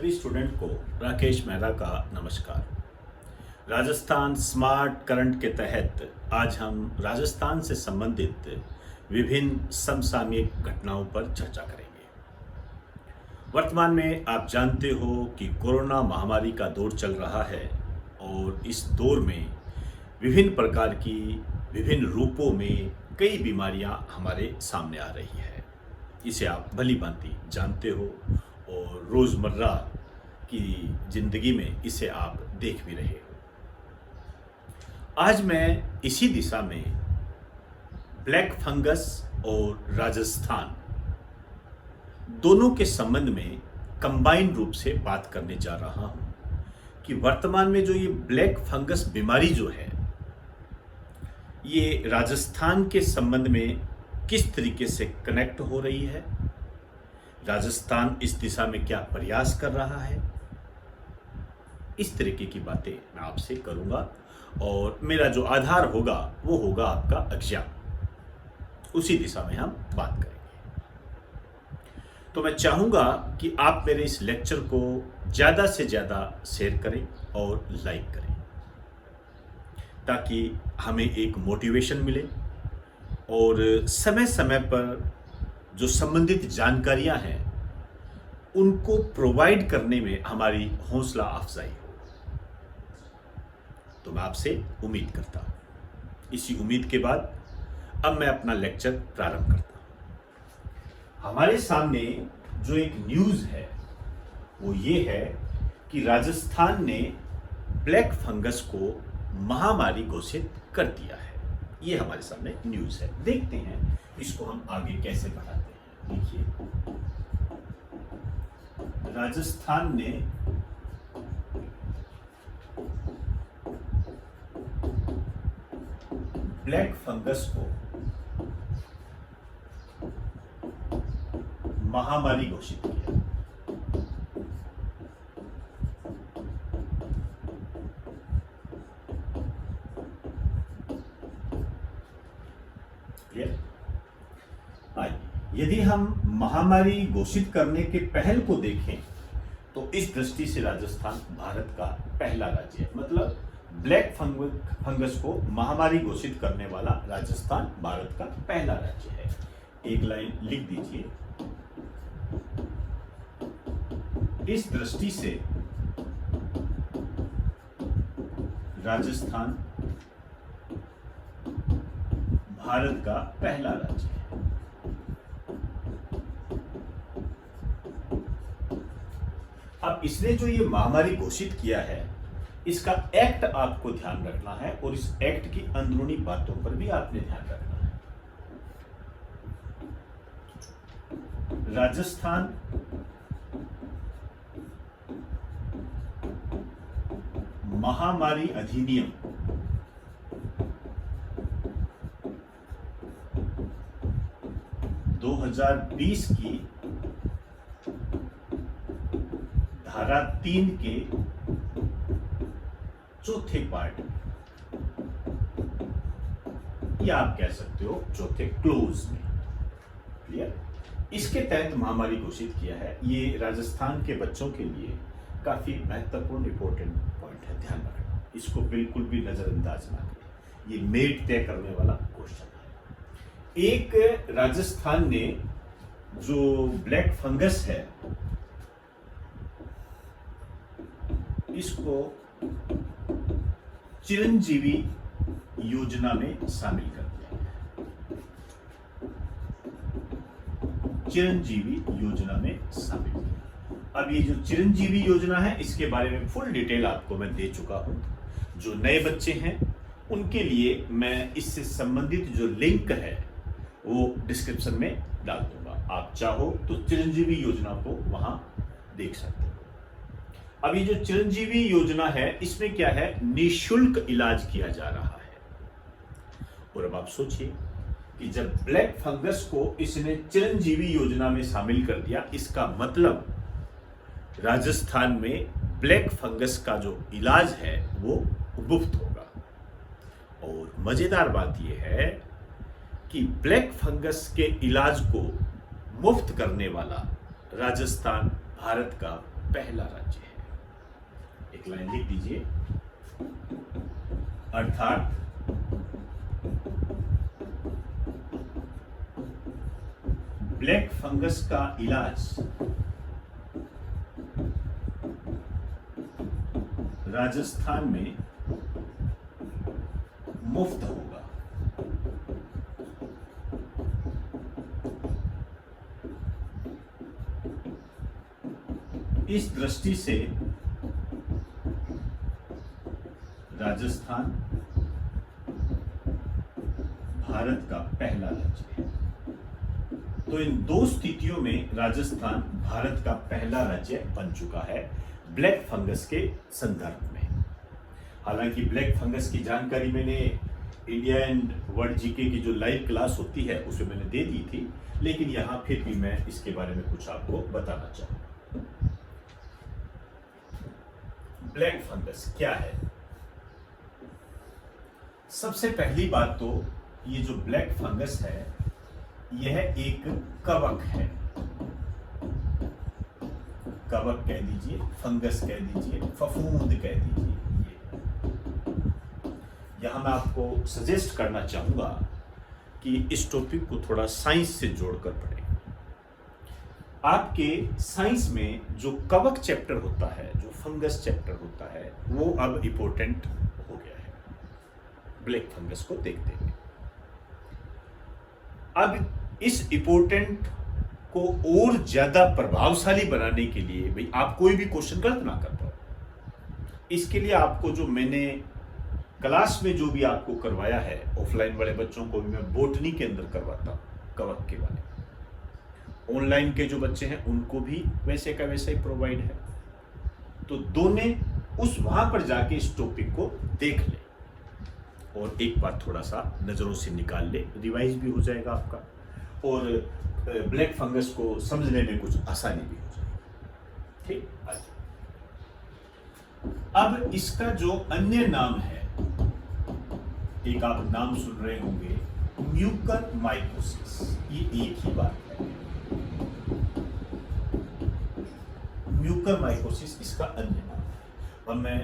सभी स्टूडेंट को राकेश मेहरा का नमस्कार। राजस्थान स्मार्ट करंट के तहत आज हम राजस्थान से संबंधित विभिन्न समसामयिक घटनाओं पर चर्चा करेंगे। वर्तमान में आप जानते हो कि कोरोना महामारी का दौर चल रहा है और इस दौर में विभिन्न प्रकार की विभिन्न रूपों में कई बीमारियां हमारे सामने आ रही है। इसे आप भली भांति जानते हो और रोज़मर्रा की ज़िंदगी में इसे आप देख भी रहे हो। आज मैं इसी दिशा में ब्लैक फंगस और राजस्थान दोनों के संबंध में कंबाइन रूप से बात करने जा रहा हूं कि वर्तमान में जो ये ब्लैक फंगस बीमारी जो है ये राजस्थान के संबंध में किस तरीके से कनेक्ट हो रही है, राजस्थान इस दिशा में क्या प्रयास कर रहा है, इस तरीके की बातें मैं आपसे करूंगा और मेरा जो आधार होगा वो होगा आपका एग्जाम। उसी दिशा में हम बात करेंगे। तो मैं चाहूंगा कि आप मेरे इस लेक्चर को ज़्यादा से ज़्यादा शेयर करें और लाइक करें ताकि हमें एक मोटिवेशन मिले और समय समय पर जो संबंधित जानकारियां हैं उनको प्रोवाइड करने में हमारी हौसला अफजाई हो। तो मैं आपसे उम्मीद करता हूं। इसी उम्मीद के बाद अब मैं अपना लेक्चर प्रारंभ करता हूं। हमारे सामने जो एक न्यूज़ है वो ये है कि राजस्थान ने ब्लैक फंगस को महामारी घोषित कर दिया है। ये हमारे सामने न्यूज़ है। देखते हैं इसको हम आगे कैसे बढ़ाते हैं। देखिए, राजस्थान ने ब्लैक फंगस को महामारी घोषित किया। यदि हम महामारी घोषित करने के पहल को देखें तो इस दृष्टि से राजस्थान भारत का पहला राज्य है। मतलब ब्लैक फंगस को महामारी घोषित करने वाला राजस्थान भारत का पहला राज्य है। एक लाइन लिख दीजिए। इस दृष्टि से राजस्थान भारत का पहला राज्य है। अब इसने जो ये महामारी घोषित किया है इसका एक्ट आपको ध्यान रखना है और इस एक्ट की अंदरूनी बातों पर भी आपने ध्यान रखना है। राजस्थान महामारी अधिनियम 2020 की धारा 3 के चौथे पार्ट या आप कह सकते हो चौथे क्लोज में, क्लियर, इसके तहत महामारी घोषित किया है। ये राजस्थान के बच्चों के लिए काफी महत्वपूर्ण इंपॉर्टेंट पॉइंट है, ध्यान रखना। इसको बिल्कुल भी नजरअंदाज ना करें। ये मेट तय करने वाला क्वेश्चन है। एक राजस्थान ने जो ब्लैक फंगस है इसको चिरंजीवी योजना में शामिल कर दिया है। चिरंजीवी योजना में शामिल किया। अब ये जो चिरंजीवी योजना है इसके बारे में फुल डिटेल आपको मैं दे चुका हूं। जो नए बच्चे हैं उनके लिए मैं इससे संबंधित जो लिंक है वो डिस्क्रिप्शन में डाल दूंगा। आप चाहो तो चिरंजीवी योजना को वहां देख सकते हो। अब ये जो चिरंजीवी योजना है इसमें क्या है, निःशुल्क इलाज किया जा रहा है। और अब आप सोचिए कि जब ब्लैक फंगस को इसने चिरंजीवी योजना में शामिल कर दिया, इसका मतलब राजस्थान में ब्लैक फंगस का जो इलाज है वो मुफ्त होगा। और मजेदार बात यह है कि ब्लैक फंगस के इलाज को मुफ्त करने वाला राजस्थान भारत का पहला राज्य है। एक लाइन लिख दीजिए, अर्थात ब्लैक फंगस का इलाज राजस्थान में मुफ्त होगा। इस दृष्टि से राजस्थान भारत का पहला राज्य है। तो इन दो स्थितियों में राजस्थान भारत का पहला राज्य बन चुका है ब्लैक फंगस के संदर्भ में। हालांकि ब्लैक फंगस की जानकारी मैंने इंडिया एंड वर्ल्ड जीके की जो लाइव क्लास होती है उसमें मैंने दे दी थी, लेकिन यहां फिर भी मैं इसके बारे में कुछ आपको बताना चाहूंगा। ब्लैक फंगस क्या है? सबसे पहली बात तो ये जो ब्लैक फंगस है यह एक कवक है। कवक कह दीजिए, फंगस कह दीजिए, फफूंद कह दीजिए। यहां मैं आपको सजेस्ट करना चाहूंगा कि इस टॉपिक को थोड़ा साइंस से जोड़कर पढ़ें। आपके साइंस में जो कवक चैप्टर होता है, जो फंगस चैप्टर होता है, वो अब इंपॉर्टेंट हो गया है ब्लैक फंगस को देखते हुए। अब इस इंपॉर्टेंट को और ज्यादा प्रभावशाली बनाने के लिए, भाई आप कोई भी क्वेश्चन गलत ना कर पाओ, इसके लिए आपको जो मैंने क्लास में जो भी आपको करवाया है, ऑफलाइन वाले बच्चों को भी मैं बोटनी के अंदर करवाता हूं कवक के बारे में। ऑनलाइन के जो बच्चे हैं उनको भी वैसे का वैसा ही प्रोवाइड है। तो दोनों उस वहां पर जाके इस टॉपिक को देख ले और एक बार थोड़ा सा नजरों से निकाल ले, रिवाइज भी हो जाएगा आपका और ब्लैक फंगस को समझने में कुछ आसानी भी हो जाएगी। ठीक, अब इसका जो अन्य नाम है, एक आप नाम सुन रहे होंगे, म्यूकरमाइकोसिस। ये एक ही बात है, म्यूकरमाइकोसिस इसका अन्य नाम है। और मैं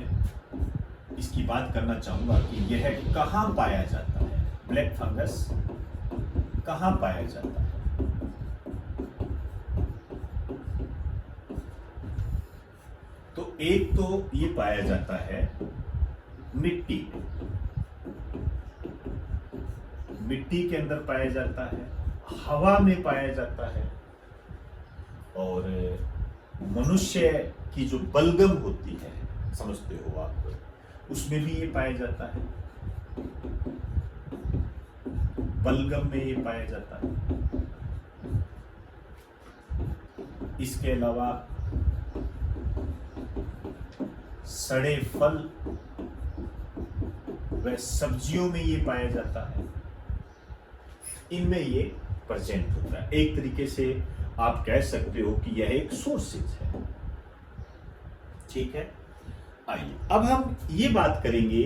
इसकी बात करना चाहूंगा कि यह कहां पाया जाता है, ब्लैक फंगस कहां पाया जाता है। तो एक तो ये पाया जाता है मिट्टी में, मिट्टी के अंदर पाया जाता है, हवा में पाया जाता है, और मनुष्य की जो बलगम होती है, समझते हो आप, उसमें भी ये पाया जाता है, बलगम में ये पाया जाता है। इसके अलावा सड़े फल व सब्जियों में ये पाया जाता है, इनमें ये प्रेजेंट होता है। एक तरीके से आप कह सकते हो कि यह एक सोर्सेज है। ठीक है, आइए अब हम ये बात करेंगे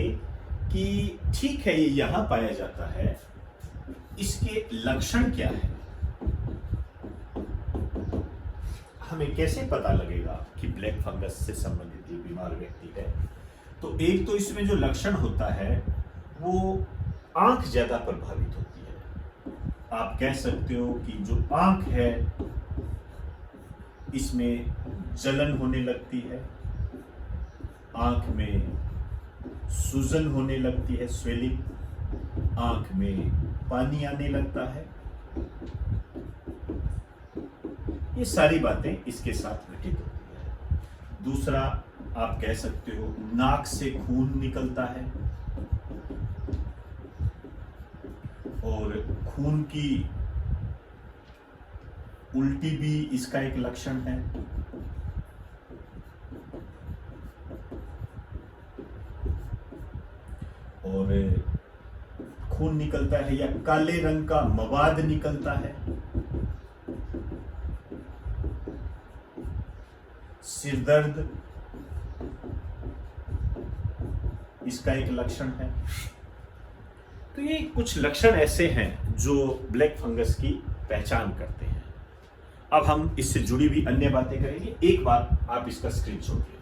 कि ठीक है ये यहां पाया जाता है, इसके लक्षण क्या है, हमें कैसे पता लगेगा कि ब्लैक फंगस से संबंधित ये बीमार व्यक्ति है। तो एक तो इसमें जो लक्षण होता है वो आंख ज्यादा प्रभावित होती है। आप कह सकते हो कि जो आंख है इसमें जलन होने लगती है, आंख में सूजन होने लगती है, स्वेलिंग, आंख में पानी आने लगता है। ये सारी बातें इसके साथ घटित होती है। दूसरा आप कह सकते हो नाक से खून निकलता है, और खून की उल्टी भी इसका एक लक्षण है। और खून निकलता है या काले रंग का मवाद निकलता है। सिर दर्द इसका एक लक्षण है। तो ये कुछ लक्षण ऐसे हैं जो ब्लैक फंगस की पहचान करते हैं। अब हम इससे जुड़ी हुई अन्य बातें करेंगे। एक बात आप इसका स्क्रीनशॉट ले लीजिए।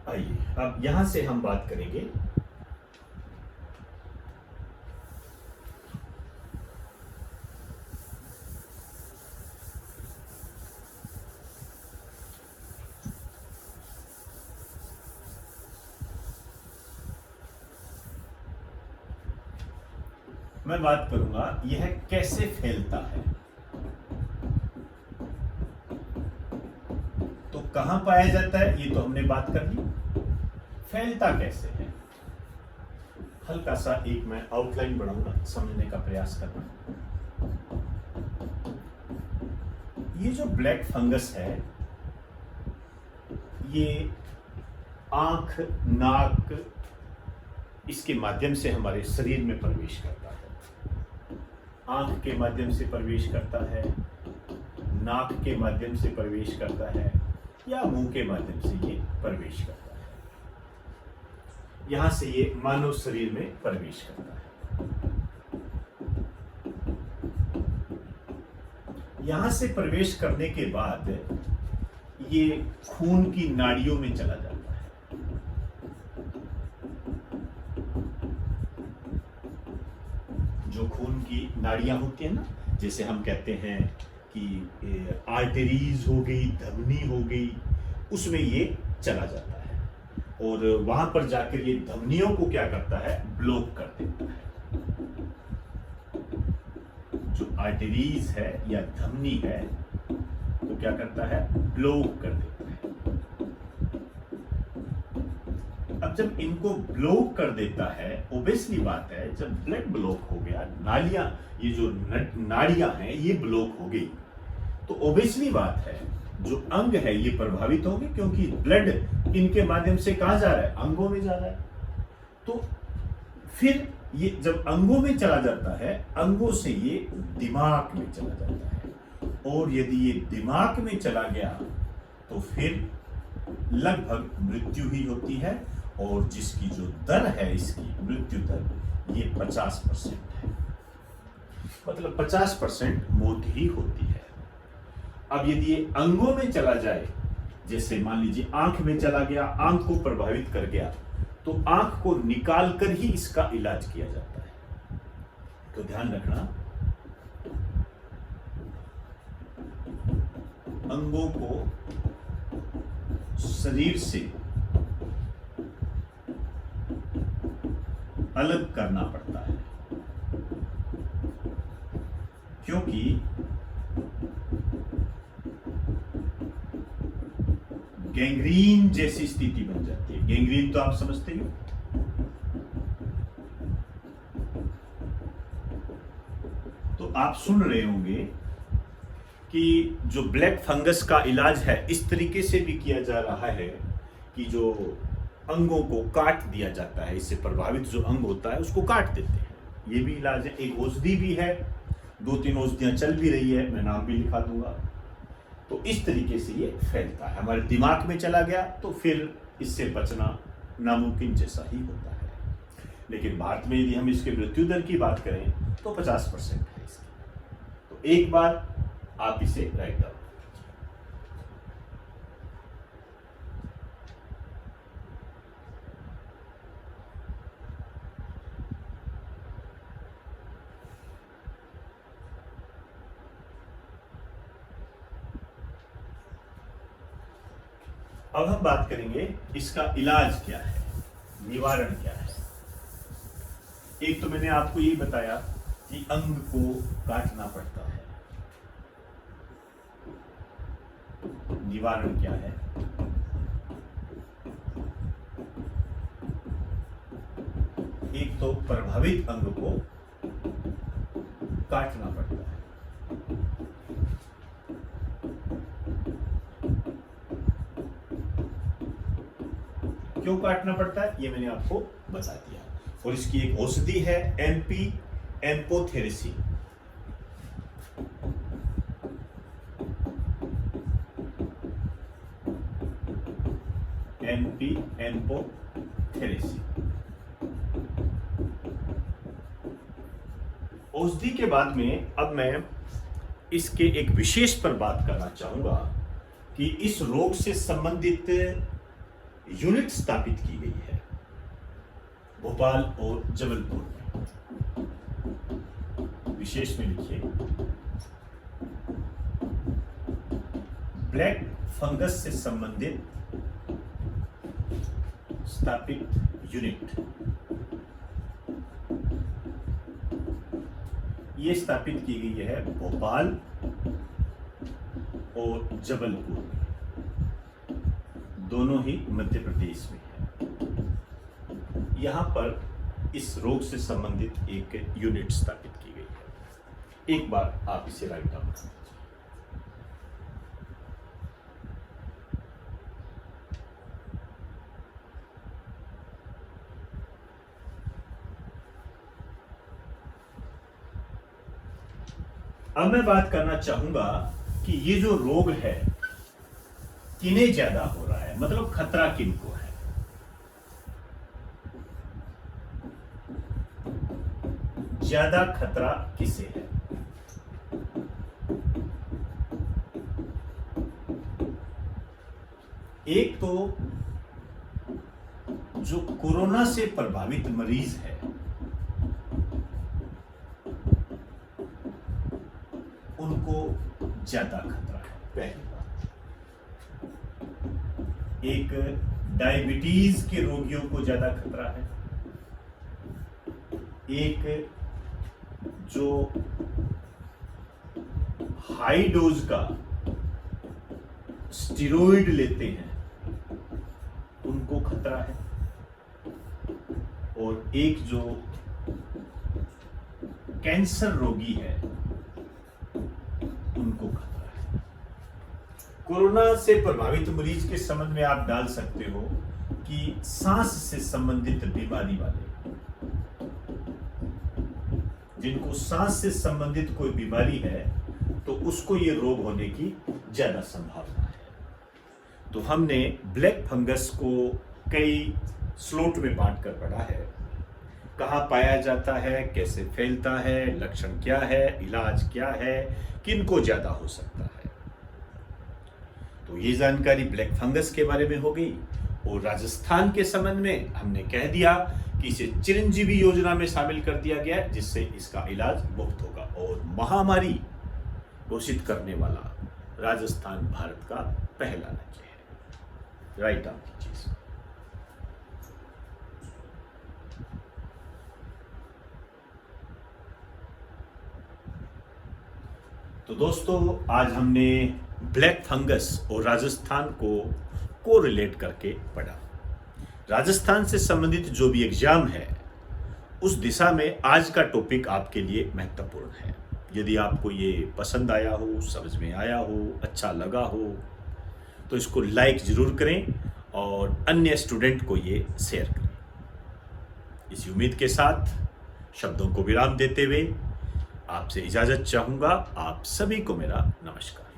आइए अब यहां से हम बात करेंगे मैं बात करूंगा यह कैसे फैलता है। तो कहां पाया जाता है ये तो हमने बात कर ली, फैलता कैसे है। हल्का सा एक मैं आउटलाइन बढ़ाऊंगा, समझने का प्रयास करना। ये जो ब्लैक फंगस है ये आंख, नाक, इसके माध्यम से हमारे शरीर में प्रवेश करता है। आंख के माध्यम से प्रवेश करता है, नाक के माध्यम से प्रवेश करता है, या मुंह के माध्यम से ये प्रवेश करता है। यहां से ये मानव शरीर में प्रवेश करता है। यहां से प्रवेश करने के बाद ये खून की नाड़ियों में चला जाता है। जो खून की नाड़ियां होती है ना, जैसे हम कहते हैं कि आर्टरीज हो गई, धमनी हो गई, उसमें ये चला जाता है और वहां पर जाकर ये धमनियों को क्या करता है, ब्लॉक कर देता है। जो आर्टरीज है या धमनी है तो क्या करता है, ब्लॉक कर देता है। अब जब इनको ब्लॉक कर देता है, ओबियसली बात है, जब ब्लड ब्लॉक हो गया, नालियां, ये जो नाड़ियां हैं ये ब्लॉक हो गई, तो ओबियसली बात है जो अंग है ये प्रभावित होंगे, क्योंकि ब्लड इनके माध्यम से कहां जा रहा है, अंगों में जा रहा है। तो फिर ये जब अंगों में चला जाता है, अंगों से ये दिमाग में चला जाता है, और यदि ये दिमाग में चला गया तो फिर लगभग मृत्यु ही होती है। और जिसकी जो दर है, इसकी मृत्यु दर, ये 50% है, मतलब 50% मौत ही होती है। अब यदि ये अंगों में चला जाए, जैसे मान लीजिए आंख में चला गया, आंख को प्रभावित कर गया, तो आंख को निकाल कर ही इसका इलाज किया जाता है। तो ध्यान रखना, अंगों को शरीर से अलग करना पड़ता है, क्योंकि गैंग्रीन जैसी स्थिति बन जाती है। गैंग्रीन तो आप समझते ही हो। तो आप सुन रहे होंगे कि जो ब्लैक फंगस का इलाज है इस तरीके से भी किया जा रहा है कि जो अंगों को काट दिया जाता है, इससे प्रभावित जो अंग होता है उसको काट देते हैं। ये भी इलाज है। एक औषधि भी है, 2-3 औषधियां चल भी रही है, मैं नाम भी लिखा दूंगा। तो इस तरीके से ये फैलता है। हमारे दिमाग में चला गया तो फिर इससे बचना नामुमकिन जैसा ही होता है। लेकिन भारत में यदि हम इसके मृत्यु दर की बात करें तो 50% है इसकी। तो एक बार आप इसे राइट डाउन। अब हम बात करेंगे इसका इलाज क्या है, निवारण क्या है। एक तो मैंने आपको ये बताया कि अंग को काटना पड़ता है। निवारण क्या है, एक तो प्रभावित अंग को काटना पड़ता है। क्यों काटना पड़ता है ये मैंने आपको बता दिया। और इसकी एक औषधि है एम्पी एम्पोथेरेसी। एम्पी एम्पोथेरेसी। औषधि के बाद में अब मैं इसके एक विशेष पर बात करना चाहूंगा कि इस रोग से संबंधित यूनिट स्थापित की गई है भोपाल और जबलपुर में। विशेष में लिखिए ब्लैक फंगस से संबंधित स्थापित यूनिट। ये स्थापित की गई है भोपाल और जबलपुर में, दोनों ही मध्य प्रदेश में है। यहां पर इस रोग से संबंधित एक यूनिट स्थापित की गई है। एक बार आप इसे राइट डाउन कर लीजिए। अब मैं बात करना चाहूंगा कि ये जो रोग है किन्हें ज्यादा हो रहा है, मतलब खतरा किनको है। ज्यादा खतरा किसे है? एक तो जो कोरोना से प्रभावित मरीज है उनको ज्यादा खतरा है, पहली बात। एक डायबिटीज के रोगियों को ज्यादा खतरा है। एक जो हाई डोज का स्टेरॉइड लेते हैं उनको खतरा है। और एक जो कैंसर रोगी है उनको खतरा है। कोरोना से प्रभावित मरीज के संबंध में आप डाल सकते हो कि सांस से संबंधित बीमारी वाले, जिनको सांस से संबंधित कोई बीमारी है तो उसको ये रोग होने की ज्यादा संभावना है। तो हमने ब्लैक फंगस को कई स्लॉट में बांट कर पढ़ा है। कहाँ पाया जाता है, कैसे फैलता है, लक्षण क्या है, इलाज क्या है, किनको ज्यादा हो सकता है। तो ये जानकारी ब्लैक फंगस के बारे में हो गई। और राजस्थान के संबंध में हमने कह दिया कि इसे चिरंजीवी योजना में शामिल कर दिया गया है, जिससे इसका इलाज मुफ्त होगा। और महामारी घोषित करने वाला राजस्थान भारत का पहला राज्य है। राइट डाउन कीजिए। तो दोस्तों आज हमने ब्लैक फंगस और राजस्थान को रिलेट करके पढ़ा। राजस्थान से संबंधित जो भी एग्जाम है उस दिशा में आज का टॉपिक आपके लिए महत्वपूर्ण है। यदि आपको ये पसंद आया हो, समझ में आया हो, अच्छा लगा हो तो इसको लाइक जरूर करें और अन्य स्टूडेंट को ये शेयर करें। इसी उम्मीद के साथ शब्दों को विराम देते हुए आपसे इजाजत चाहूंगा। आप सभी को मेरा नमस्कार।